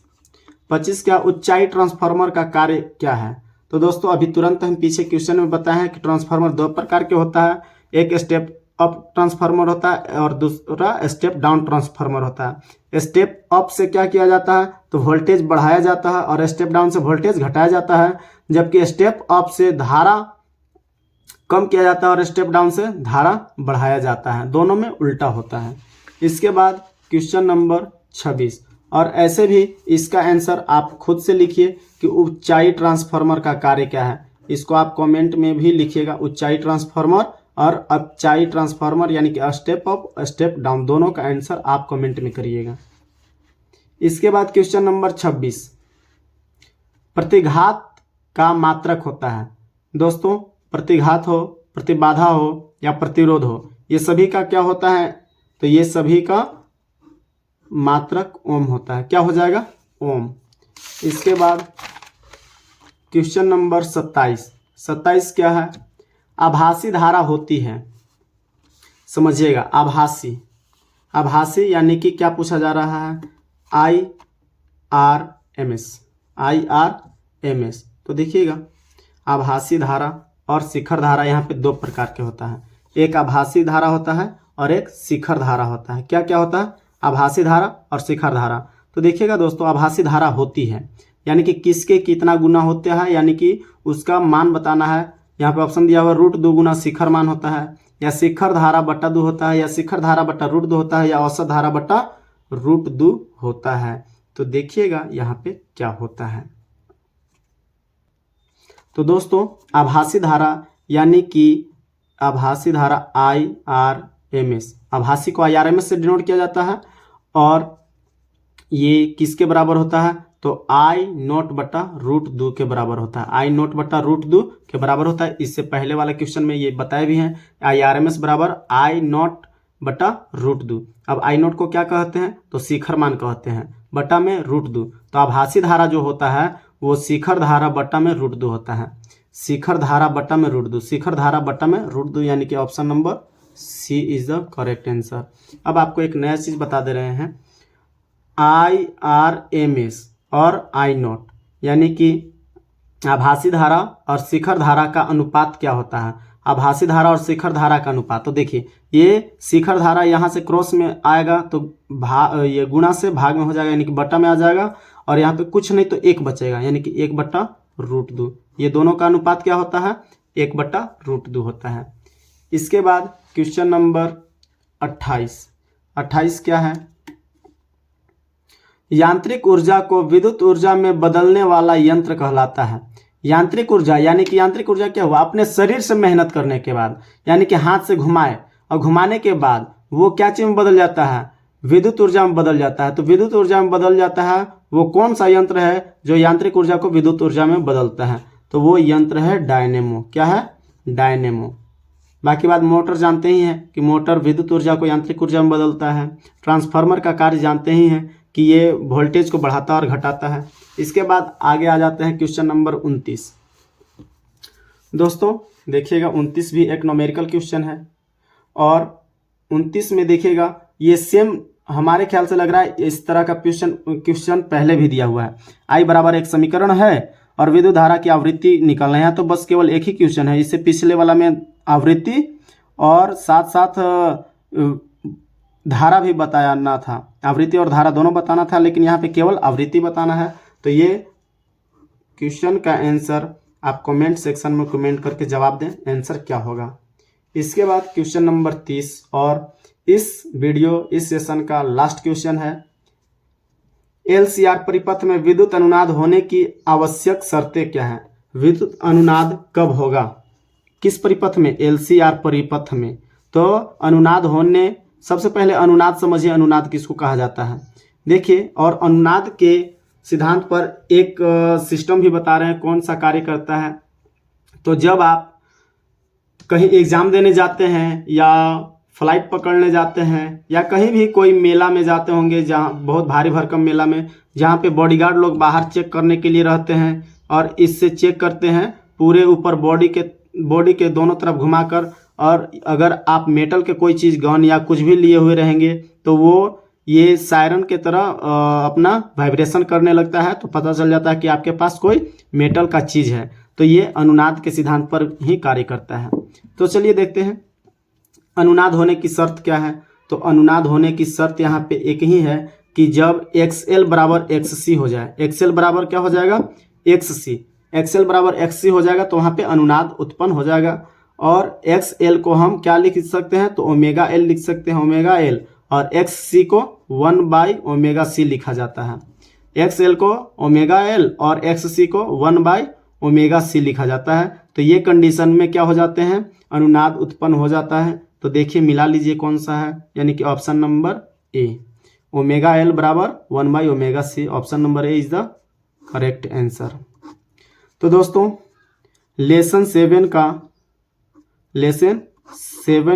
क्या? ऊंचाई ट्रांसफार्मर का कार्य क्या है? तो दोस्तों अभी तुरंत हम पीछे क्वेश्चन में बताए हैं कि ट्रांसफार्मर 2 प्रकार के होता है। एक स्टेप अप ट्रांसफार्मर होता है और दूसरा स्टेप डाउन ट्रांसफार्मर होता है। स्टेप अप से क्या किया जाता है? तो वोल्टेज बढ़ाया जाता है और स्टेप डाउन से वोल्टेज घटाया जाता है। जबकि स्टेप अप से धारा कम किया जाता है और स्टेप डाउन से धारा बढ़ाया जाता है। दोनों में उल्टा होता है। इसके बाद क्वेश्चन नंबर 26, और ऐसे भी इसका आंसर आप खुद से लिखिए कि ऊंचाई ट्रांसफार्मर का कार्य क्या है। इसको आप कमेंट में भी लिखिएगा, ऊंचाई ट्रांसफार्मर और अपचाई ट्रांसफार्मर, यानी कि स्टेप अप स्टेप डाउन, दोनों का आंसर आप कमेंट में करिएगा। इसके बाद क्वेश्चन नंबर 26, प्रतिघात का मात्रक होता है। दोस्तों प्रतिघात हो, प्रतिबाधा हो या प्रतिरोध हो, ये सभी का क्या होता है? तो ये सभी का मात्रक ओम होता है। क्या हो जाएगा? ओम। इसके बाद क्वेश्चन नंबर 27 क्या है? आभासी धारा होती है। समझिएगा, आभासी यानी कि क्या पूछा जा रहा है? IRMS। तो देखिएगा आभासी धारा और शिखर धारा यहाँ पे 2 प्रकार के होता है। एक आभासी धारा होता है और एक शिखर धारा होता है। क्या क्या होता है? आभासी धारा और शिखर धारा। तो देखिएगा दोस्तों, आभासी धारा होती है यानी कि किसके कितना गुना होते हैं, यानी कि उसका मान बताना है। यहाँ पे ऑप्शन दिया हुआ √2 गुना शिखर मान होता है, या शिखर धारा बटा 2 होता है, या शिखर धारा बटा √2 होता है, या औसत धारा बटा √2 होता है। तो देखिएगा यहाँ पे क्या होता है। तो दोस्तों आभासी धारा यानी कि आभासी धारा IRMS, आभासी को IRMS से डिनोट किया जाता है और ये किसके बराबर होता है? तो I0/√2 के बराबर होता है। I0/√2 के बराबर होता है। इससे पहले वाला क्वेश्चन में ये बताए भी हैं, IRMS बराबर I0/√2। अब I0 को क्या कहते हैं? तो शिखर मान कहते हैं, बटा में √2। तो आभासी धारा जो होता है वो शिखर धारा बटा में √2 होता है। शिखर धारा बटा में √2, शिखर धारा बटा में √2, यानी कि option number C is the correct answer. अब आपको एक नया चीज बता दे रहे हैं, IRMS और I0 यानी कि आभासी धारा और शिखर धारा का अनुपात क्या होता है? आभासी धारा और शिखर धारा का अनुपात। तो देखिए ये शिखर धारा यहाँ से क्रॉस में आएगा तो ये गुणा से भाग में हो जाएगा, यानी कि बटा में आ जाएगा, और यहाँ पे कुछ नहीं तो 1 बचेगा, यानी कि 1/√2। ये दोनों का अनुपात क्या होता है? 1/√2 होता है। इसके बाद क्वेश्चन नंबर 28 क्या है? यांत्रिक ऊर्जा को विद्युत ऊर्जा में बदलने वाला यंत्र कहलाता है। यांत्रिक ऊर्जा यानी कि यांत्रिक ऊर्जा क्या हुआ? अपने शरीर से मेहनत करने के बाद, यानी कि हाथ से घुमाए और घुमाने के बाद वो क्या चीज में बदल जाता है? विद्युत ऊर्जा में बदल जाता है। तो विद्युत ऊर्जा में बदल जाता है, वो कौन सा यंत्र है जो यांत्रिक ऊर्जा को विद्युत ऊर्जा में बदलता है? तो वो यंत्र है डायनेमो। क्या है? डायनेमो। बाकी बात मोटर जानते ही हैं कि मोटर विद्युत ऊर्जा को यांत्रिक ऊर्जा में बदलता है। ट्रांसफार्मर का कार्य जानते ही हैं कि ये वोल्टेज को बढ़ाता और घटाता है। इसके बाद आगे आ जाते हैं क्वेश्चन नंबर 29। दोस्तों देखिएगा 29 भी एक न्यूमेरिकल क्वेश्चन है और 29 में देखिएगा ये सेम हमारे ख्याल से लग रहा है इस तरह का क्वेश्चन पहले भी दिया हुआ है। I बराबर एक समीकरण है और विद्युत धारा की आवृत्ति निकालना है। तो बस केवल एक ही क्वेश्चन है। इससे पिछले वाला में आवृत्ति और साथ साथ धारा भी बताना था। आवृत्ति और धारा दोनों बताना था, लेकिन यहाँ पे केवल आवृत्ति बताना है। तो ये क्वेश्चन का आंसर आप कमेंट सेक्शन में कमेंट करके जवाब दें, आंसर क्या होगा। इसके बाद क्वेश्चन नंबर 30 और इस सेशन का लास्ट क्वेश्चन है। LCR परिपथ में विद्युत अनुनाद होने की आवश्यक शर्तें क्या हैं? विद्युत अनुनाद कब होगा? किस परिपथ में? LCR परिपथ में। तो अनुनाद होने, सबसे पहले अनुनाद समझिए, अनुनाद किसको कहा जाता है। देखिए, और अनुनाद के सिद्धांत पर एक सिस्टम भी बता रहे हैं कौन सा कार्य करता है। तो जब आप कहीं एग्जाम देने जाते हैं या फ्लाइट पकड़ने जाते हैं या कहीं भी कोई मेला में जाते होंगे, जहाँ बहुत भारी भरकम मेला में, जहाँ पे बॉडीगार्ड लोग बाहर चेक करने के लिए रहते हैं और इससे चेक करते हैं पूरे ऊपर बॉडी के दोनों तरफ घुमाकर, और अगर आप मेटल के कोई चीज़, गन या कुछ भी लिए हुए रहेंगे तो वो ये सायरन के तरह अपना वाइब्रेशन करने लगता है, तो पता चल जाता है कि आपके पास कोई मेटल का चीज़ है। तो ये अनुनाद के सिद्धांत पर ही कार्य करता है। तो चलिए देखते हैं अनुनाद होने की शर्त क्या है। तो अनुनाद होने की शर्त यहाँ पे एक ही है कि जब XL बराबर XC हो जाए। XL बराबर क्या हो जाएगा? XC। XL बराबर XC हो जाएगा तो वहाँ पे अनुनाद उत्पन्न हो जाएगा। और XL को हम क्या लिख सकते हैं? तो ओमेगा L लिख सकते हैं, ओमेगा L। और XC को 1/ओमेगा C लिखा जाता है। XL को ओमेगा L और XC को 1/ओमेगा C लिखा जाता है। तो ये कंडीशन में क्या हो जाते हैं? अनुनाद उत्पन्न हो जाता है। तो देखिए मिला लीजिए कौन सा है, यानी कि option number A, omega L बराबर 1/ओमेगा C। Option number A is the correct answer. तो दोस्तों लेसन 7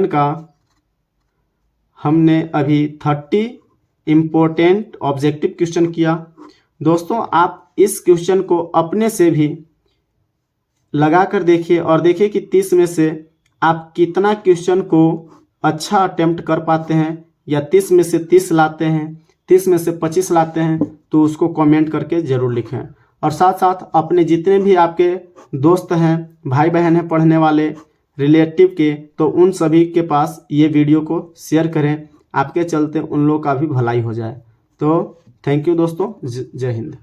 का हमने अभी 30 इम्पोर्टेंट ऑब्जेक्टिव क्वेश्चन किया। दोस्तों आप इस क्वेश्चन को अपने से भी लगा कर देखिए और देखिए कि 30 में से आप कितना क्वेश्चन को अच्छा अटेम्प्ट कर पाते हैं, या 30 में से 30 लाते हैं, 30 में से 25 लाते हैं। तो उसको कमेंट करके ज़रूर लिखें। और साथ साथ अपने जितने भी आपके दोस्त हैं, भाई बहन हैं पढ़ने वाले, रिलेटिव के, तो उन सभी के पास ये वीडियो को शेयर करें। आपके चलते उन लोगों का भी भलाई हो जाए। तो थैंक यू दोस्तों, जय हिंद।